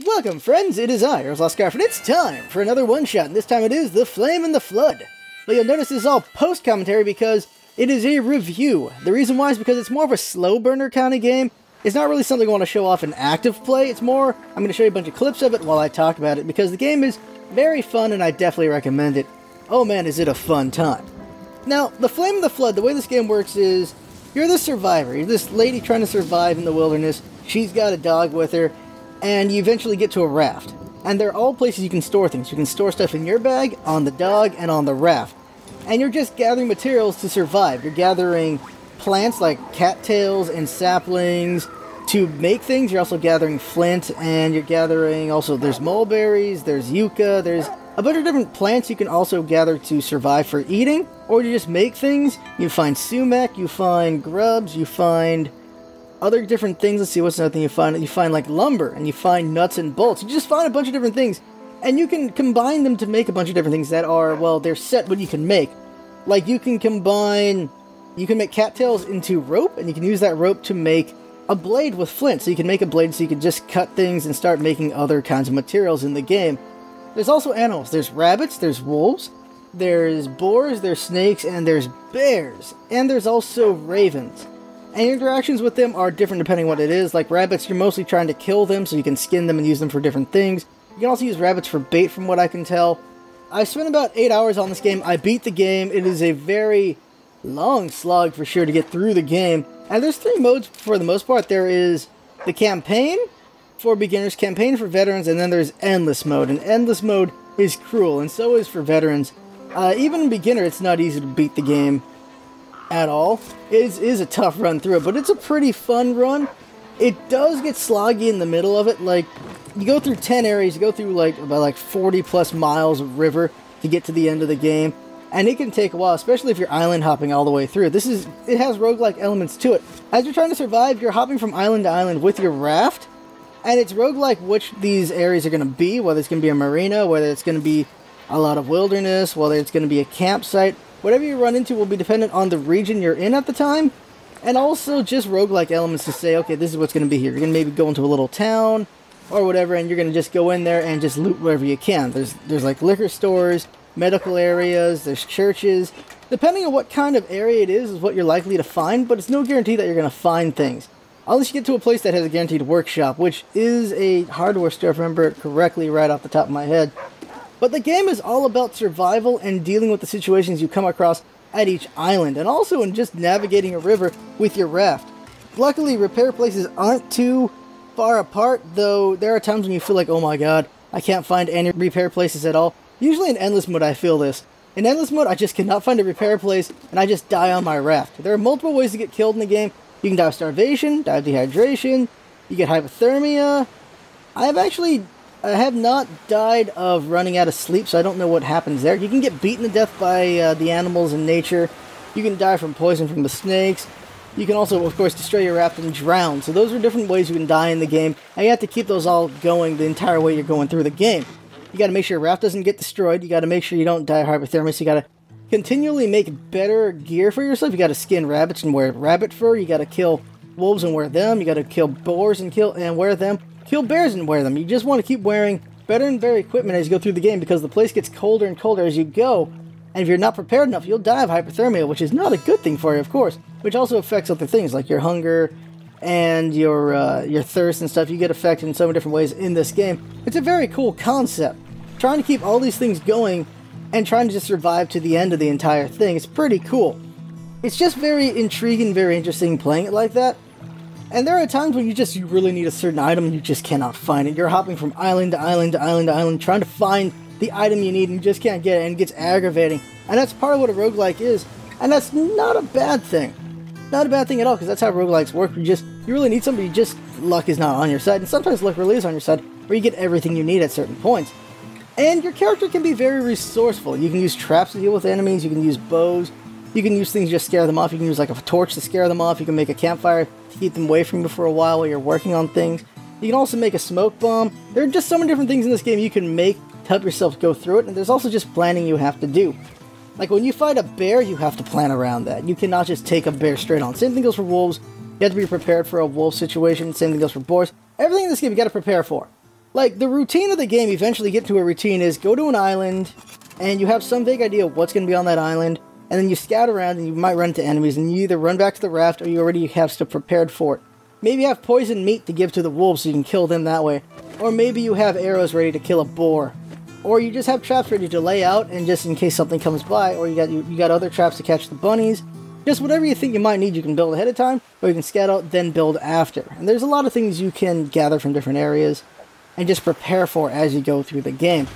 Welcome, friends! It is I, LostScarf, and it's time for another one-shot, and this time it is The Flame and the Flood. But you'll notice this is all post-commentary because it is a review. The reason why is because it's more of a slow burner kind of game. It's not really something I want to show off in active play. It's more, I'm going to show you a bunch of clips of it while I talk about it, because the game is very fun and I definitely recommend it. Oh man, is it a fun time. Now, The Flame and the Flood, the way this game works is, you're the survivor. You're this lady trying to survive in the wilderness. She's got a dog with her, and you eventually get to a raft. And they're all places you can store things. You can store stuff in your bag, on the dog, and on the raft. And you're just gathering materials to survive. You're gathering plants like cattails and saplings to make things. You're also gathering flint, and you're gathering also, there's mulberries, there's yucca, there's a bunch of different plants you can also gather to survive for eating, or to just make things. You find sumac, you find grubs, you find other different things. Let's see, what's another thing you find? You find like lumber, and you find nuts and bolts. You just find a bunch of different things, and you can combine them to make a bunch of different things that are, well, they're set what you can make. Like you can make cattails into rope, and you can use that rope to make a blade with flint. So you can make a blade so you can just cut things and start making other kinds of materials in the game. There's also animals. There's rabbits, there's wolves, there's boars, there's snakes, and there's bears. And there's also ravens. And your interactions with them are different depending on what it is. Like rabbits, you're mostly trying to kill them so you can skin them and use them for different things. You can also use rabbits for bait from what I can tell. I spent about 8 hours on this game. I beat the game. It is a very long slog for sure to get through the game. And there's 3 modes for the most part. There is the campaign for beginners, campaign for veterans, and then there's endless mode. And endless mode is cruel, and so is for veterans. Even beginner, it's not easy to beat the game at all. It is a tough run through it, but it's a pretty fun run. It does get sloggy in the middle of it. Like, you go through 10 areas, you go through about 40 plus miles of river to get to the end of the game. And it can take a while, especially if you're island hopping all the way through. It has roguelike elements to it. As you're trying to survive, you're hopping from island to island with your raft. And it's roguelike which these areas are going to be, whether it's going to be a marina, whether it's going to be a lot of wilderness, whether it's going to be a campsite. Whatever you run into will be dependent on the region you're in at the time. And also just roguelike elements to say, okay, this is what's going to be here. You're going to maybe go into a little town or whatever, and you're going to just go in there and just loot wherever you can. There's like liquor stores, medical areas, there's churches. Depending on what kind of area it is what you're likely to find, but it's no guarantee that you're going to find things. Unless you get to a place that has a guaranteed workshop, which is a hardware store, if I remember it correctly right off the top of my head. But the game is all about survival and dealing with the situations you come across at each island, and also in just navigating a river with your raft. Luckily, repair places aren't too far apart, though there are times when you feel like, oh my god, I can't find any repair places at all. Usually in endless mode I feel this. In endless mode I just cannot find a repair place, and I just die on my raft. There are multiple ways to get killed in the game. You can die of starvation, die of dehydration, you get hypothermia. I have not died of running out of sleep, so I don't know what happens there. You can get beaten to death by the animals in nature. You can die from poison from the snakes. You can also, of course, destroy your raft and drown. So those are different ways you can die in the game, and you have to keep those all going the entire way you're going through the game. You gotta make sure your raft doesn't get destroyed. You gotta make sure you don't die of hypothermia, so you gotta continually make better gear for yourself. You gotta skin rabbits and wear rabbit fur. You gotta kill wolves and wear them. You gotta kill boars and wear them. Kill bears and wear them. You just want to keep wearing better and better equipment as you go through the game, because the place gets colder and colder as you go. And if you're not prepared enough, you'll die of hypothermia, which is not a good thing for you, of course. Which also affects other things like your hunger and your thirst and stuff. You get affected in so many different ways in this game. It's a very cool concept. Trying to keep all these things going and trying to just survive to the end of the entire thing. It's pretty cool. It's just very intriguing, very interesting playing it like that. And there are times when you really need a certain item and you just cannot find it. You're hopping from island to island to island to island trying to find the item you need, and you just can't get it, and it gets aggravating. And that's part of what a roguelike is. And that's not a bad thing. Not a bad thing at all, because that's how roguelikes work. You really need somebody, luck is not on your side. And sometimes luck really is on your side, where you get everything you need at certain points. And your character can be very resourceful. You can use traps to deal with enemies, you can use bows, you can use things to just scare them off, you can use like a torch to scare them off, you can make a campfire to keep them away from you for a while you're working on things. You can also make a smoke bomb. There are just so many different things in this game you can make to help yourself go through it, and there's also just planning you have to do. Like when you fight a bear, you have to plan around that. You cannot just take a bear straight on. Same thing goes for wolves. You have to be prepared for a wolf situation. Same thing goes for boars. Everything in this game you got to prepare for. Like, the routine of the game, eventually get to a routine, is go to an island, and you have some vague idea of what's going to be on that island, and then you scout around, and you might run into enemies, and you either run back to the raft, or you already have stuff prepared for it. Maybe you have poisoned meat to give to the wolves so you can kill them that way. Or maybe you have arrows ready to kill a boar. Or you just have traps ready to lay out, and just in case something comes by, or you got other traps to catch the bunnies. Just whatever you think you might need, you can build ahead of time, or you can scout out, then build after. And there's a lot of things you can gather from different areas, and just prepare for as you go through the game.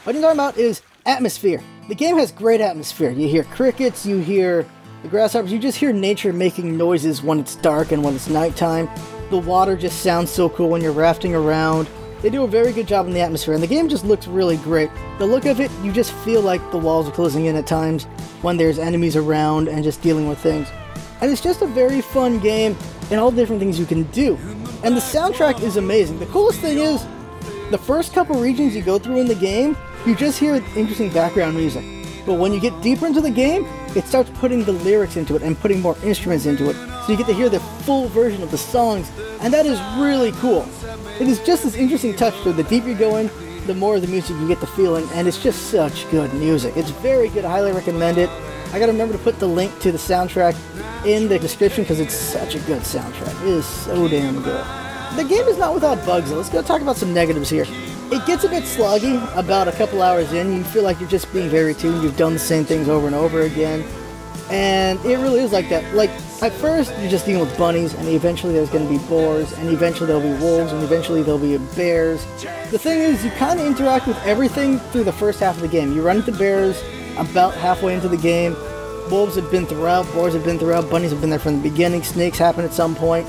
What I'm talking about is atmosphere. The game has great atmosphere. You hear crickets, you hear the grasshoppers, you just hear nature making noises when it's dark and when it's nighttime. The water just sounds so cool when you're rafting around. They do a very good job in the atmosphere, and the game just looks really great. The look of it, you just feel like the walls are closing in at times when there's enemies around and just dealing with things. And it's just a very fun game and all the different things you can do. And the soundtrack is amazing. The coolest thing is, the first couple regions you go through in the game, you just hear interesting background music. But when you get deeper into the game, it starts putting the lyrics into it and putting more instruments into it. So you get to hear the full version of the songs, and that is really cool. It is just this interesting touch to the deeper you go in, the more of the music you get the feeling, and it's just such good music. It's very good, I highly recommend it. I gotta remember to put the link to the soundtrack in the description because it's such a good soundtrack. It is so damn good. The game is not without bugs though. Let's go talk about some negatives here. It gets a bit sloggy about a couple hours in. You feel like you're just being very tuned. You've done the same things over and over again. And it really is like that. Like, at first, you're just dealing with bunnies, and eventually there's going to be boars, and eventually there'll be wolves, and eventually there'll be bears. The thing is, you kind of interact with everything through the first half of the game. You run into bears about halfway into the game. Wolves have been throughout, boars have been throughout, bunnies have been there from the beginning, snakes happen at some point.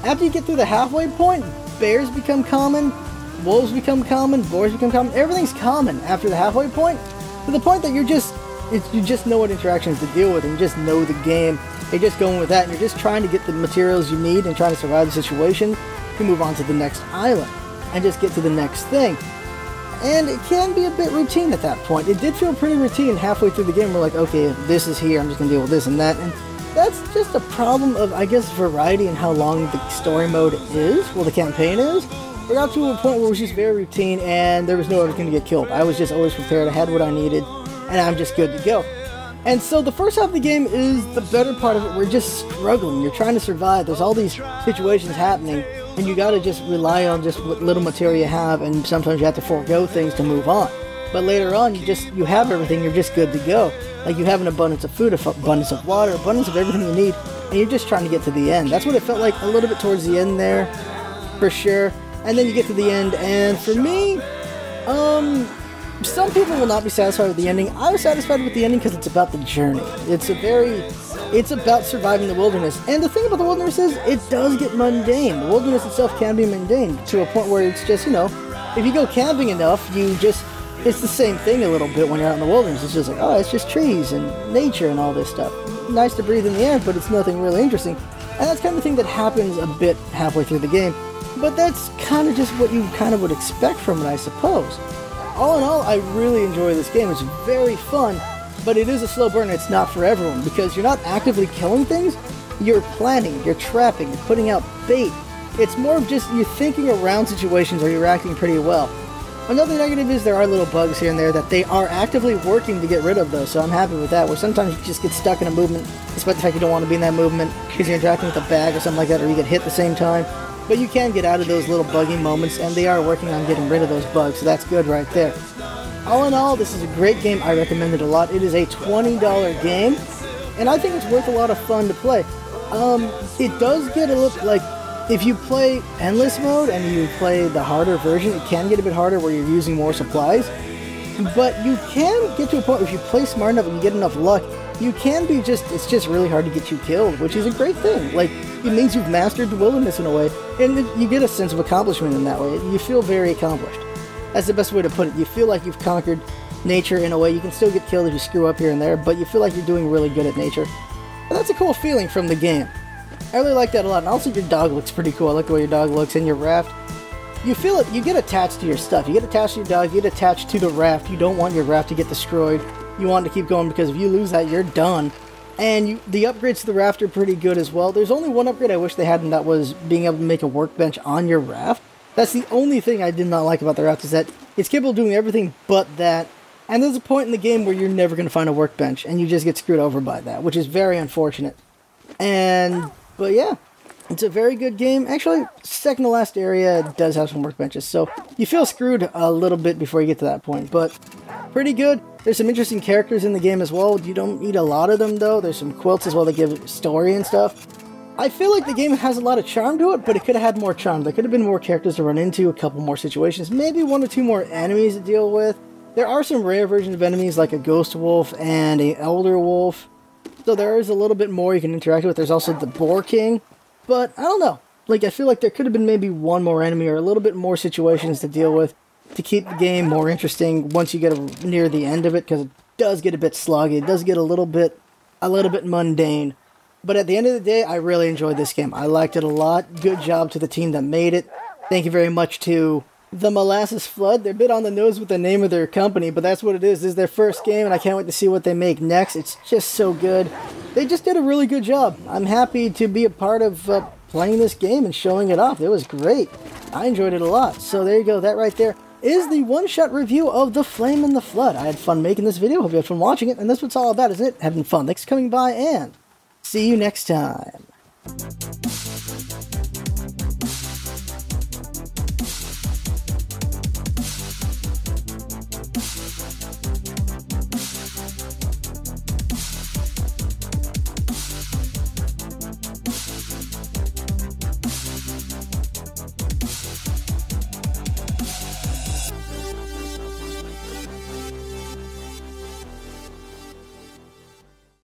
After you get through the halfway point, bears become common, wolves become common, boars become common. Everything's common after the halfway point, to the point that you just know what interactions to deal with, and you just know the game. You're just going with that, and you're just trying to get the materials you need and trying to survive the situation to move on to the next island and just get to the next thing. And it can be a bit routine at that point. It did feel pretty routine halfway through the game. We're like, okay, this is here, I'm just going to deal with this and that. And that's just a problem of, I guess, variety and how long the story mode is, well, the campaign is. We got to a point where it was just very routine, and there was no one going to get killed. I was just always prepared, I had what I needed, and I'm just good to go. And so the first half of the game is the better part of it. We're just struggling. You're trying to survive. There's all these situations happening, and you got to just rely on just what little material you have, and sometimes you have to forego things to move on. But later on, you have everything. You're just good to go. Like, you have an abundance of food, abundance of water, abundance of everything you need, and you're just trying to get to the end. That's what it felt like a little bit towards the end there, for sure. And then you get to the end, and for me, some people will not be satisfied with the ending. I was satisfied with the ending because it's about the journey. It's about surviving the wilderness. And the thing about the wilderness is, it does get mundane. The wilderness itself can be mundane to a point where it's just, if you go camping enough, it's the same thing a little bit when you're out in the wilderness. It's just like, oh, it's just trees and nature and all this stuff. Nice to breathe in the air, but it's nothing really interesting. And that's kind of the thing that happens a bit halfway through the game. But that's kind of just what you kind of would expect from it, I suppose. All in all, I really enjoy this game. It's very fun, but it is a slow burn. It's not for everyone, because you're not actively killing things. You're planning, you're trapping, you're putting out bait. It's more of just you're thinking around situations or you're acting pretty well. Another negative is there are little bugs here and there that they are actively working to get rid of, though, so I'm happy with that, where sometimes you just get stuck in a movement, despite the fact you don't want to be in that movement, because you're interacting with a bag or something like that, or you get hit at the same time. But you can get out of those little buggy moments, and they are working on getting rid of those bugs, so that's good right there. All in all, this is a great game. I recommend it a lot. It is a $20 game, and I think it's worth a lot of fun to play. It does get a little, like, if you play Endless Mode and you play the harder version, it can get a bit harder where you're using more supplies. But you can get to a point where if you play smart enough and you get enough luck, you can be it's just really hard to get you killed, which is a great thing. Like, it means you've mastered the wilderness in a way, and you get a sense of accomplishment in that way. You feel very accomplished. That's the best way to put it. You feel like you've conquered nature in a way. You can still get killed if you screw up here and there, but you feel like you're doing really good at nature. And that's a cool feeling from the game. I really like that a lot, and also your dog looks pretty cool. I like the way your dog looks in your raft. You feel it, you get attached to your stuff. You get attached to your dog, you get attached to the raft. You don't want your raft to get destroyed. You want to keep going, because if you lose that, you're done. And the upgrades to the raft are pretty good as well. There's only one upgrade I wish they had, and that was being able to make a workbench on your raft. That's the only thing I did not like about the routes, is that it's capable of doing everything but that. And there's a point in the game where you're never going to find a workbench, and you just get screwed over by that, which is very unfortunate. But yeah, it's a very good game. Actually, second to last area does have some workbenches, so you feel screwed a little bit before you get to that point, but pretty good. There's some interesting characters in the game as well. You don't need a lot of them, though. There's some quilts as well that give story and stuff. I feel like the game has a lot of charm to it, but it could have had more charm. There could have been more characters to run into, a couple more situations, maybe 1 or 2 more enemies to deal with. There are some rare versions of enemies like a ghost wolf and an elder wolf, so there is a little bit more you can interact with. There's also the boar king, but I don't know. Like, I feel like there could have been maybe 1 more enemy or a little bit more situations to deal with to keep the game more interesting once you get near the end of it, because it does get a bit sloggy. It does get a little bit mundane. But at the end of the day, I really enjoyed this game. I liked it a lot. Good job to the team that made it. Thank you very much to the Molasses Flood. They're a bit on the nose with the name of their company, but that's what it is. This is their first game, and I can't wait to see what they make next. It's just so good. They just did a really good job. I'm happy to be a part of playing this game and showing it off. It was great. I enjoyed it a lot. So there you go. That right there is the one-shot review of The Flame and the Flood. I had fun making this video. Hope you had fun watching it, and that's what it's all about, isn't it? Having fun. Thanks for coming by, and see you next time.